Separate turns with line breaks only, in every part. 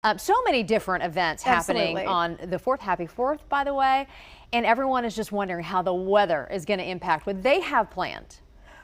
So many different events happening
Absolutely.
on the 4th. Happy 4th, by the way. And everyone is just wondering how the weather is going to impact what they have planned.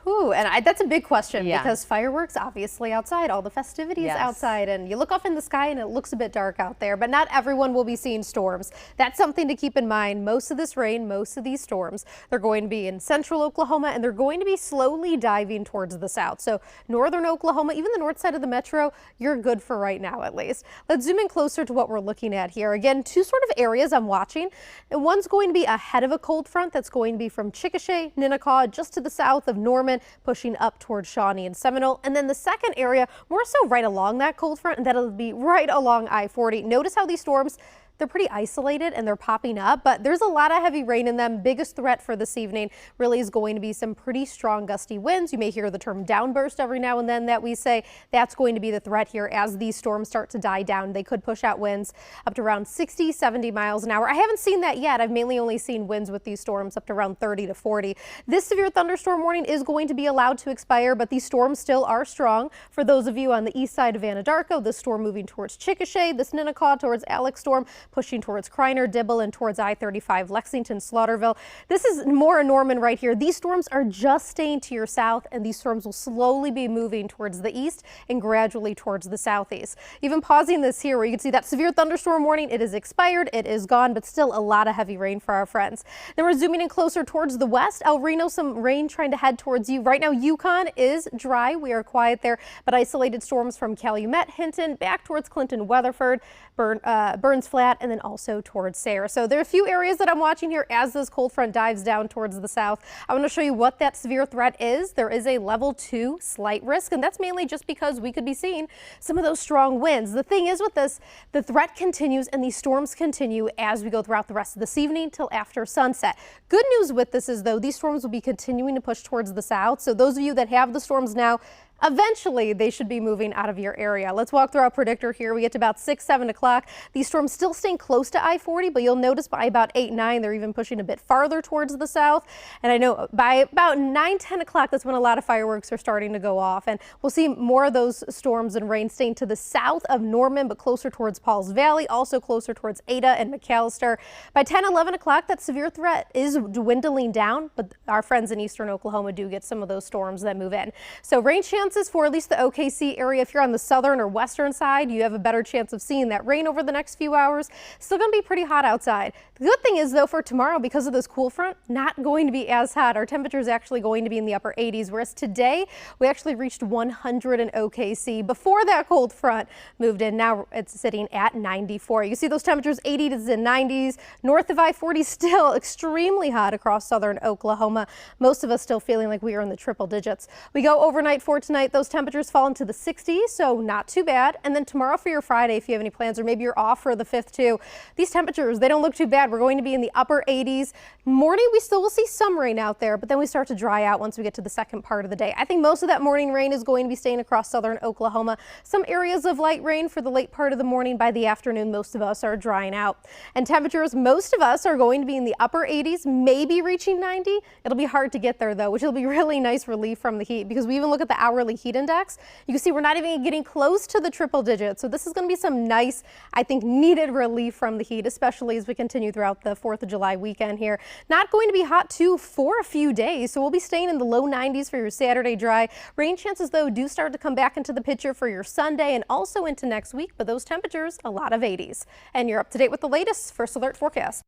Ooh, and that's a big question
Yeah.
because fireworks obviously outside, all the festivities
Yes.
outside, and you look off in the sky and it looks a bit dark out there, but not everyone will be seeing storms. That's something to keep in mind. Most of this rain, most of these storms, they're going to be in central Oklahoma and they're going to be slowly diving towards the south. So northern Oklahoma, even the north side of the metro, you're good for right now at least. Let's zoom in closer to what we're looking at here. Again, two sort of areas I'm watching. And one's going to be ahead of a cold front that's going to be from Chickasha, Ninnekah, just to the south of Norman, pushing up towards Shawnee and Seminole. And then the second area, more so right along that cold front, and that'll be right along I-40. Notice how these storms, they're pretty isolated and they're popping up, but there's a lot of heavy rain in them. Biggest threat for this evening really is going to be some pretty strong gusty winds. You may hear the term downburst every now and then that we say. That's going to be the threat here as these storms start to die down. They could push out winds up to around 60, 70 miles an hour. I haven't seen that yet. I've mainly only seen winds with these storms up to around 30 to 40. This severe thunderstorm warning is going to be allowed to expire, but these storms still are strong. For those of you on the east side of Anadarko, this storm moving towards Chickasha, this Ninnekah towards Alex storm, pushing towards Kreiner, Dibble, and towards I-35, Lexington, Slaughterville. This is more Norman right here. These storms are just staying to your south, and these storms will slowly be moving towards the east and gradually towards the southeast. Even pausing this here where you can see that severe thunderstorm warning, it is expired, it is gone, but still a lot of heavy rain for our friends. Then we're zooming in closer towards the west. El Reno, some rain trying to head towards you. Right now, Yukon is dry. We are quiet there, but isolated storms from Calumet, Hinton, back towards Clinton, Weatherford, Burns Flat, and then also towards Sayre. So there are a few areas that I'm watching here as this cold front dives down towards the south. I want to show you what that severe threat is. There is a level 2 slight risk, and that's mainly just because we could be seeing some of those strong winds. The thing is with this, the threat continues and these storms continue as we go throughout the rest of this evening till after sunset. Good news with this is though, these storms will be continuing to push towards the south. So those of you that have the storms now, eventually, they should be moving out of your area. Let's walk through our predictor here. We get to about 6, 7 o'clock. These storms still staying close to I-40, but you'll notice by about 8, 9, they're even pushing a bit farther towards the south. And I know by about 9, 10 o'clock, that's when a lot of fireworks are starting to go off. And we'll see more of those storms and rain staying to the south of Norman, but closer towards Pauls Valley, also closer towards Ada and McAllister. By 10, 11 o'clock, that severe threat is dwindling down, but our friends in eastern Oklahoma do get some of those storms that move in. So rain chances for at least the OKC area. If you're on the southern or western side, you have a better chance of seeing that rain over the next few hours. Still going to be pretty hot outside. The good thing is though, for tomorrow, because of this cool front, not going to be as hot. Our temperature is actually going to be in the upper 80s, whereas today we actually reached 100 in OKC before that cold front moved in. Now it's sitting at 94. You see those temperatures 80s and 90s. North of I-40 still extremely hot across southern Oklahoma. Most of us still feeling like we are in the triple digits. We go overnight for tonight. Those temperatures fall into the 60s, so not too bad. And then tomorrow for your Friday, if you have any plans, or maybe you're off for the 5th too, these temperatures, they don't look too bad. We're going to be in the upper 80s. Morning, we still will see some rain out there, but then we start to dry out once we get to the second part of the day. I think most of that morning rain is going to be staying across southern Oklahoma. Some areas of light rain for the late part of the morning. By the afternoon, most of us are drying out. And temperatures, most of us are going to be in the upper 80s, maybe reaching 90. It'll be hard to get there though, which will be really nice relief from the heat because we even look at the hourly heat index. You can see we're not even getting close to the triple digits. So this is going to be some nice, I think, needed relief from the heat, especially as we continue throughout the 4th of July weekend here. Not going to be hot too for a few days. So we'll be staying in the low 90s for your Saturday dry. Rain chances though do start to come back into the picture for your Sunday and also into next week. But those temperatures, a lot of 80s. And you're up to date with the latest First Alert forecast.